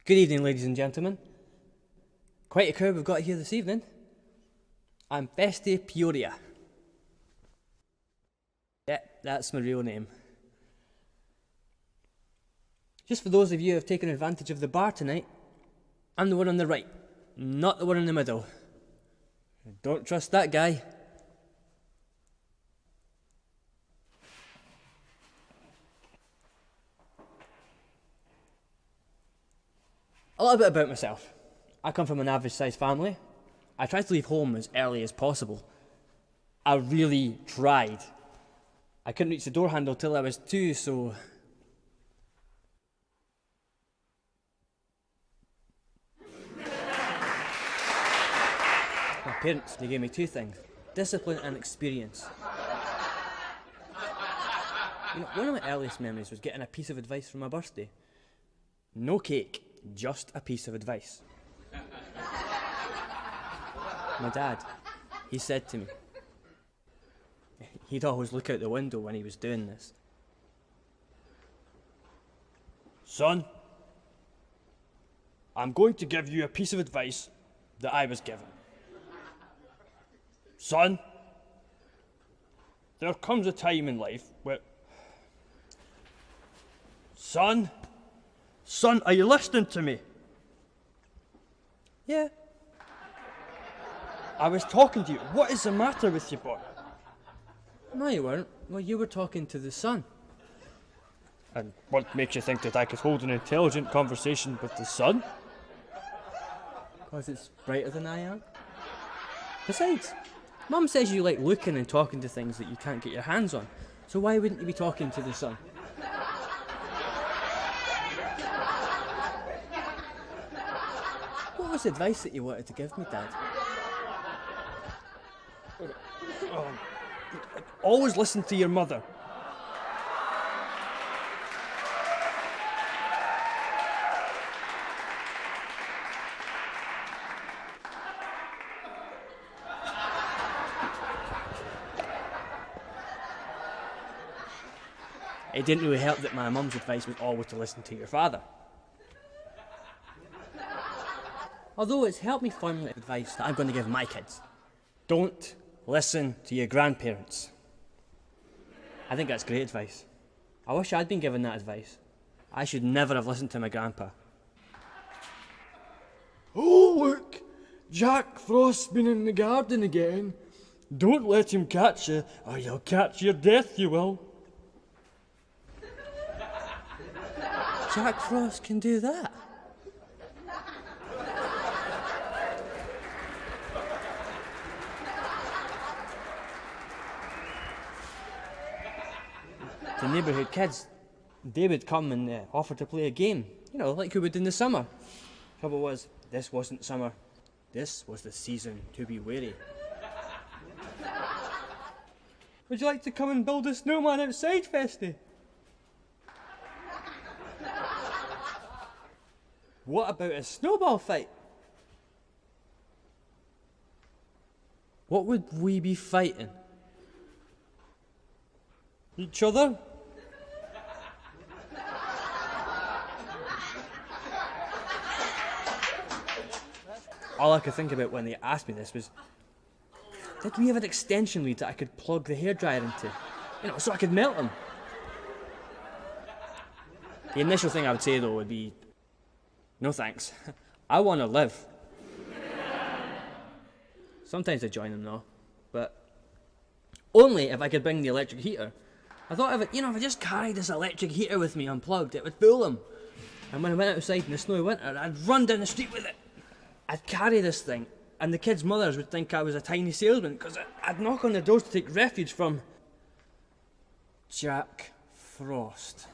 Good evening, ladies and gentlemen. Quite a crowd we've got here this evening. I'm Feste Peoria. Yep, that's my real name. Just for those of you who have taken advantage of the bar tonight, I'm the one on the right, not the one in the middle. Don't trust that guy. A little bit about myself. I come from an average sized family. I tried to leave home as early as possible. I really tried. I couldn't reach the door handle till I was 2, so... My parents, they gave me 2 things: discipline and experience. You know, one of my earliest memories was getting a piece of advice for my birthday. No cake, just a piece of advice. My dad, he said to me, he'd always look out the window when he was doing this. "Son, I'm going to give you a piece of advice that I was given. Son, there comes a time in life where... Son, are you listening to me?" "Yeah." "I was talking to you. What is the matter with you, boy?" "No, you weren't. Well, you were talking to the sun." "And what makes you think that I could hold an intelligent conversation with the sun?" "Because it's brighter than I am. Besides, Mum says you like looking and talking to things that you can't get your hands on, so why wouldn't you be talking to the sun?" "What was the advice that you wanted to give me, Dad?" "Always listen to your mother." It didn't really help that my mum's advice was always to listen to your father. Although it's helped me formulate advice that I'm going to give my kids. Don't listen to your grandparents. I think that's great advice. I wish I'd been given that advice. I should never have listened to my grandpa. "Oh, look! Jack Frost's been in the garden again. Don't let him catch you, or you'll catch your death, you will." Jack Frost can do that? The neighbourhood kids, they would come and offer to play a game, you know, like we would in the summer. Trouble was, this wasn't summer. This was the season to be wary. "Would you like to come and build a snowman outside, Festy?" "What about a snowball fight?" "What would we be fighting?" "Each other?" All I could think about when they asked me this was, did we have an extension lead that I could plug the hairdryer into? You know, so I could melt them. The initial thing I would say though would be, no thanks, I want to live. Sometimes I join them though, but only if I could bring the electric heater. I thought if I just carried this electric heater with me unplugged, it would fool them. And when I went outside in the snowy winter, I'd run down the street with it. I'd carry this thing, and the kids' mothers would think I was a tiny salesman, because I'd knock on the doors to take refuge from Jack Frost.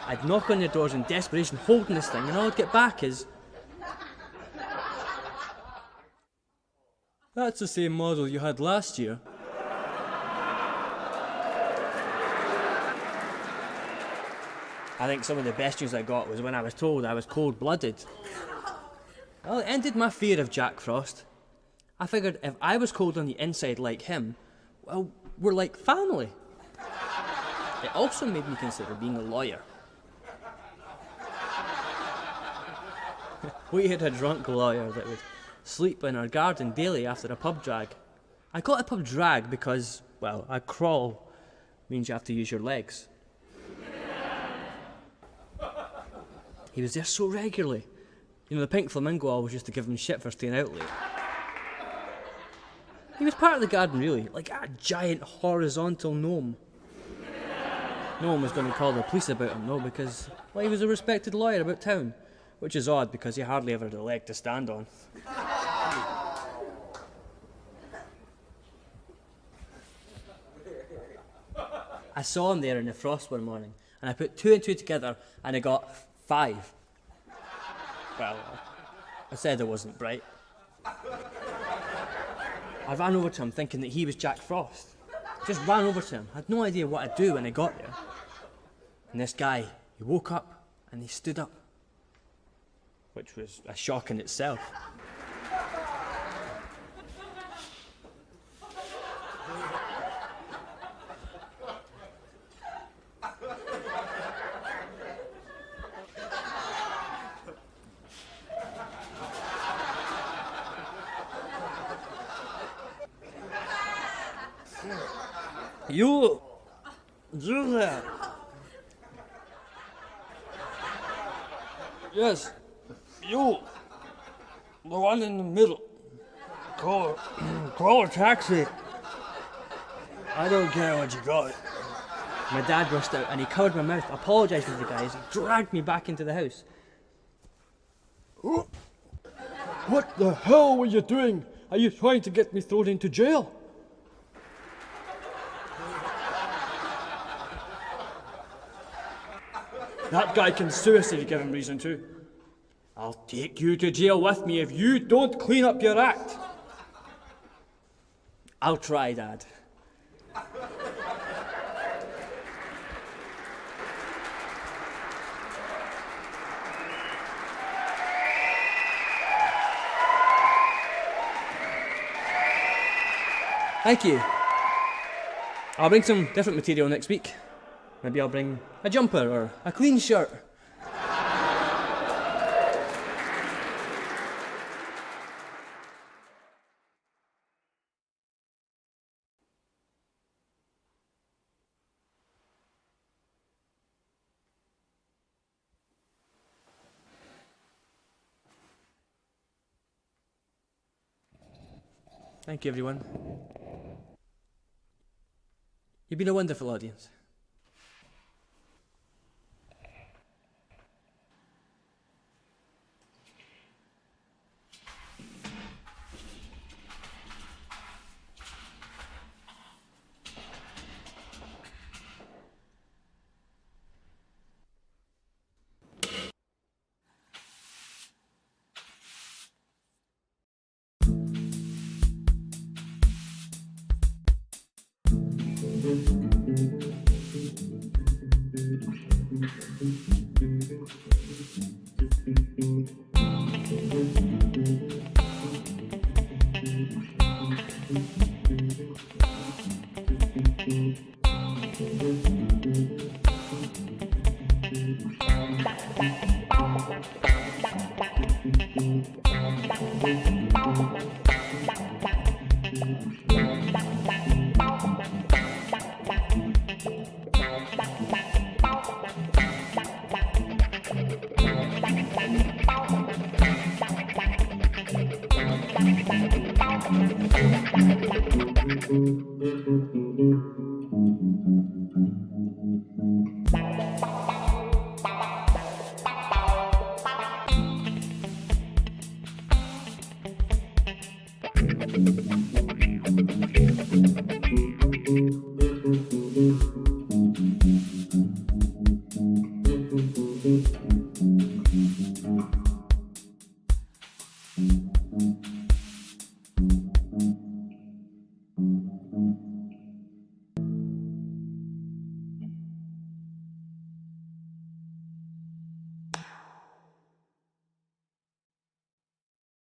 I'd knock on the doors in desperation, holding this thing, and all I'd get back is, "That's the same model you had last year." I think some of the best news I got was when I was told I was cold-blooded. Well, it ended my fear of Jack Frost. I figured if I was cold on the inside like him, well, we're like family. It also made me consider being a lawyer. We had a drunk lawyer that would sleep in our garden daily after a pub drag. I call it a pub drag because, well, a crawl means you have to use your legs. He was there so regularly. You know, the pink flamingo always used to give him shit for staying out late. He was part of the garden, really, like a giant horizontal gnome. No one was going to call the police about him, though, because, well, he was a respected lawyer about town, which is odd because he hardly ever had a leg to stand on. I saw him there in the frost one morning, and I put 2 and 2 together, and I got 5. Well, I said I wasn't bright. I ran over to him thinking that he was Jack Frost. Just ran over to him. I had no idea what I'd do when I got there. And this guy, he woke up and he stood up, which was a shock in itself. You do that. Yes, you, the one in the middle. Call a taxi. I don't care what you got. My dad rushed out and he covered my mouth, apologised to the guys, dragged me back into the house. What the hell were you doing? Are you trying to get me thrown into jail? That guy can sue us if you give him reason to. I'll take you to jail with me if you don't clean up your act. I'll try, Dad. Thank you. I'll bring some different material next week. Maybe I'll bring a jumper or a clean shirt. Thank you, everyone. You've been a wonderful audience. Thank you.